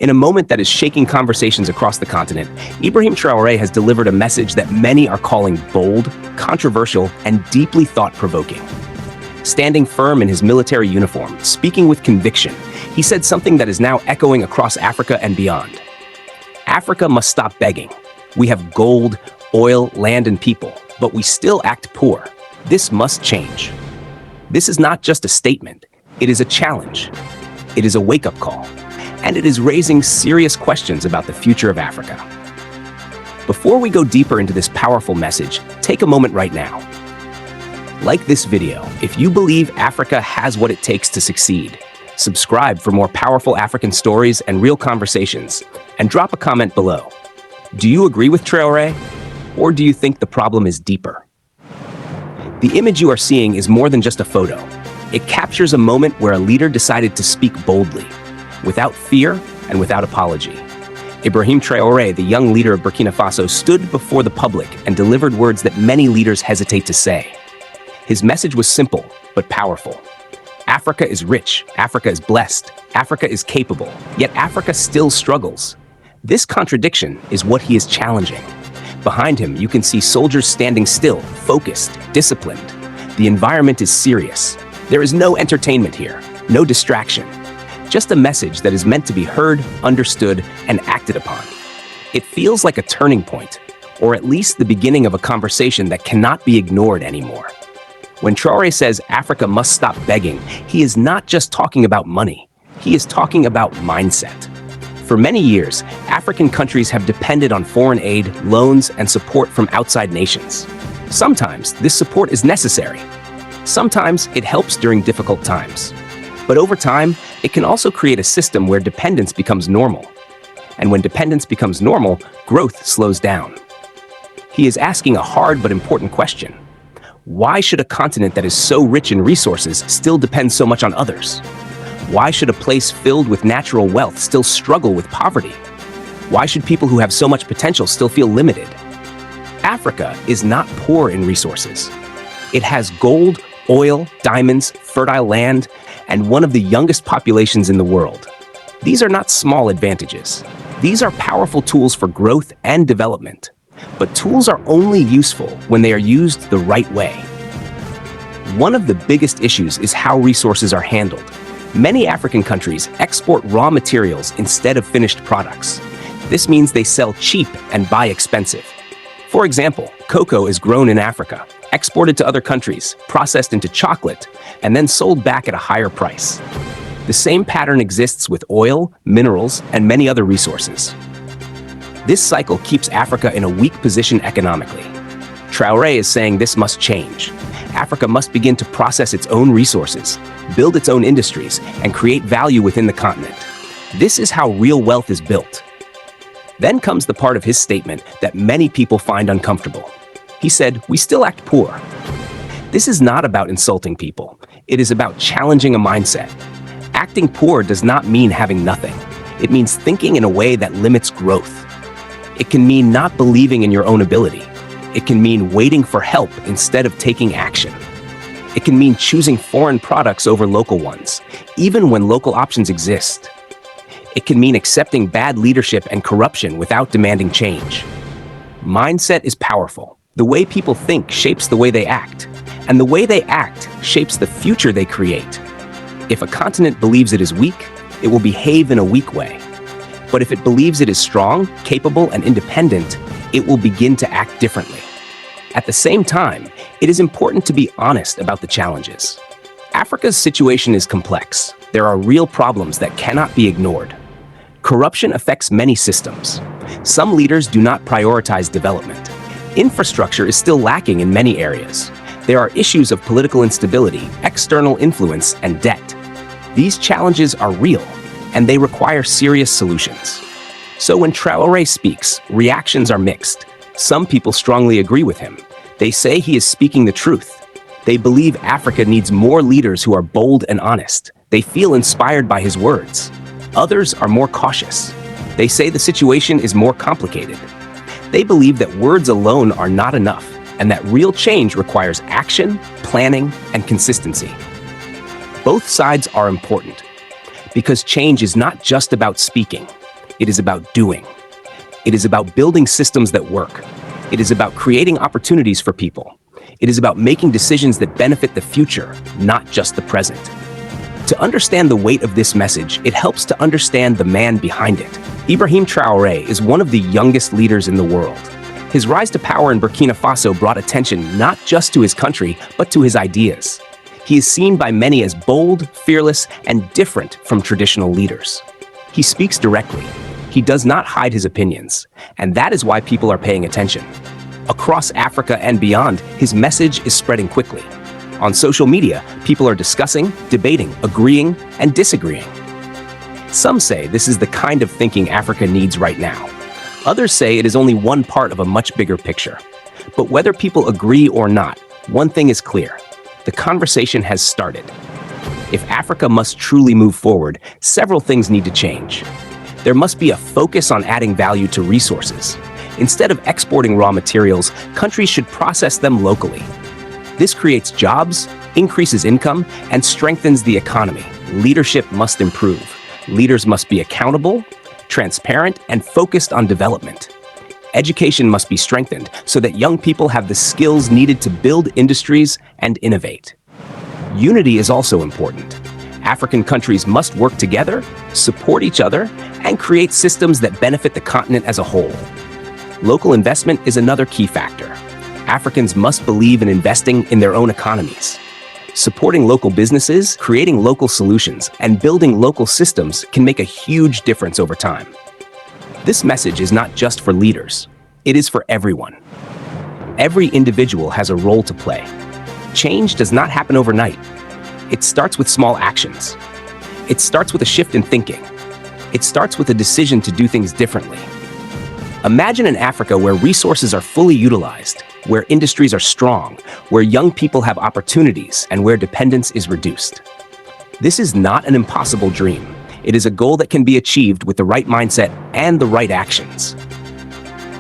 In a moment that is shaking conversations across the continent, Ibrahim Traoré has delivered a message that many are calling bold, controversial, and deeply thought-provoking. Standing firm in his military uniform, speaking with conviction, he said something that is now echoing across Africa and beyond. Africa must stop begging. We have gold, oil, land, and people, but we still act poor. This must change. This is not just a statement. It is a challenge. It is a wake-up call. And it is raising serious questions about the future of Africa. Before we go deeper into this powerful message, take a moment right now. Like this video if you believe Africa has what it takes to succeed. Subscribe for more powerful African stories and real conversations, and drop a comment below. Do you agree with Traoré, or do you think the problem is deeper? The image you are seeing is more than just a photo. It captures a moment where a leader decided to speak boldly, without fear and without apology. Ibrahim Traoré, the young leader of Burkina Faso, stood before the public and delivered words that many leaders hesitate to say. His message was simple, but powerful. Africa is rich, Africa is blessed, Africa is capable, yet Africa still struggles. This contradiction is what he is challenging. Behind him, you can see soldiers standing still, focused, disciplined. The environment is serious. There is no entertainment here, no distraction. Just a message that is meant to be heard, understood, and acted upon. It feels like a turning point, or at least the beginning of a conversation that cannot be ignored anymore. When Traoré says Africa must stop begging, he is not just talking about money. He is talking about mindset. For many years, African countries have depended on foreign aid, loans, and support from outside nations. Sometimes this support is necessary. Sometimes it helps during difficult times. But over time, it can also create a system where dependence becomes normal. And when dependence becomes normal, growth slows down. He is asking a hard but important question. Why should a continent that is so rich in resources still depend so much on others? Why should a place filled with natural wealth still struggle with poverty? Why should people who have so much potential still feel limited? Africa is not poor in resources. It has gold, oil, diamonds, fertile land, and one of the youngest populations in the world. These are not small advantages. These are powerful tools for growth and development. But tools are only useful when they are used the right way. One of the biggest issues is how resources are handled. Many African countries export raw materials instead of finished products. This means they sell cheap and buy expensive. For example, cocoa is grown in Africa, exported to other countries, processed into chocolate, and then sold back at a higher price. The same pattern exists with oil, minerals, and many other resources. This cycle keeps Africa in a weak position economically. Traoré is saying this must change. Africa must begin to process its own resources, build its own industries, and create value within the continent. This is how real wealth is built. Then comes the part of his statement that many people find uncomfortable. He said, "We still act poor." This is not about insulting people. It is about challenging a mindset. Acting poor does not mean having nothing. It means thinking in a way that limits growth. It can mean not believing in your own ability. It can mean waiting for help instead of taking action. It can mean choosing foreign products over local ones, even when local options exist. It can mean accepting bad leadership and corruption without demanding change. Mindset is powerful. The way people think shapes the way they act, and the way they act shapes the future they create. If a continent believes it is weak, it will behave in a weak way. But if it believes it is strong, capable, and independent, it will begin to act differently. At the same time, it is important to be honest about the challenges. Africa's situation is complex. There are real problems that cannot be ignored. Corruption affects many systems. Some leaders do not prioritize development. Infrastructure is still lacking in many areas. There are issues of political instability, external influence, and debt. These challenges are real, and they require serious solutions. So when Traoré speaks, reactions are mixed. Some people strongly agree with him. They say he is speaking the truth. They believe Africa needs more leaders who are bold and honest. They feel inspired by his words. Others are more cautious. They say the situation is more complicated. They believe that words alone are not enough, and that real change requires action, planning, and consistency. Both sides are important, because change is not just about speaking. It is about doing. It is about building systems that work. It is about creating opportunities for people. It is about making decisions that benefit the future, not just the present. To understand the weight of this message, it helps to understand the man behind it. Ibrahim Traoré is one of the youngest leaders in the world. His rise to power in Burkina Faso brought attention not just to his country, but to his ideas. He is seen by many as bold, fearless, and different from traditional leaders. He speaks directly. He does not hide his opinions, and that is why people are paying attention. Across Africa and beyond, his message is spreading quickly. On social media, people are discussing, debating, agreeing, and disagreeing. Some say this is the kind of thinking Africa needs right now. Others say it is only one part of a much bigger picture. But whether people agree or not, one thing is clear. The conversation has started. If Africa must truly move forward, several things need to change. There must be a focus on adding value to resources. Instead of exporting raw materials, countries should process them locally. This creates jobs, increases income, and strengthens the economy. Leadership must improve. Leaders must be accountable, transparent, and focused on development. Education must be strengthened so that young people have the skills needed to build industries and innovate. Unity is also important. African countries must work together, support each other, and create systems that benefit the continent as a whole. Local investment is another key factor. Africans must believe in investing in their own economies. Supporting local businesses, creating local solutions, and building local systems can make a huge difference over time. This message is not just for leaders. It is for everyone. Every individual has a role to play. Change does not happen overnight. It starts with small actions. It starts with a shift in thinking. It starts with a decision to do things differently. Imagine an Africa where resources are fully utilized, where industries are strong, where young people have opportunities, and where dependence is reduced. This is not an impossible dream. It is a goal that can be achieved with the right mindset and the right actions.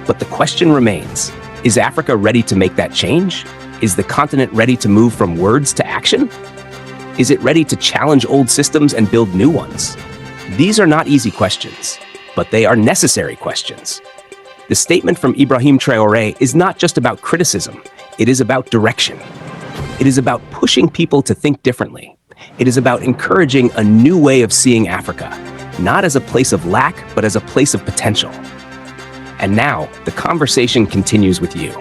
But the question remains, is Africa ready to make that change? Is the continent ready to move from words to action? Is it ready to challenge old systems and build new ones? These are not easy questions, but they are necessary questions. The statement from Ibrahim Traoré is not just about criticism, it is about direction. It is about pushing people to think differently. It is about encouraging a new way of seeing Africa, not as a place of lack, but as a place of potential. And now, the conversation continues with you.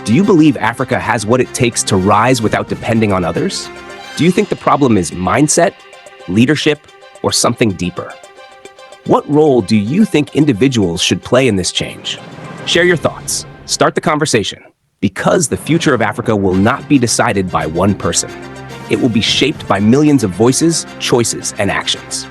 Do you believe Africa has what it takes to rise without depending on others? Do you think the problem is mindset, leadership, or something deeper? What role do you think individuals should play in this change? Share your thoughts. Start the conversation. Because the future of Africa will not be decided by one person. It will be shaped by millions of voices, choices, and actions.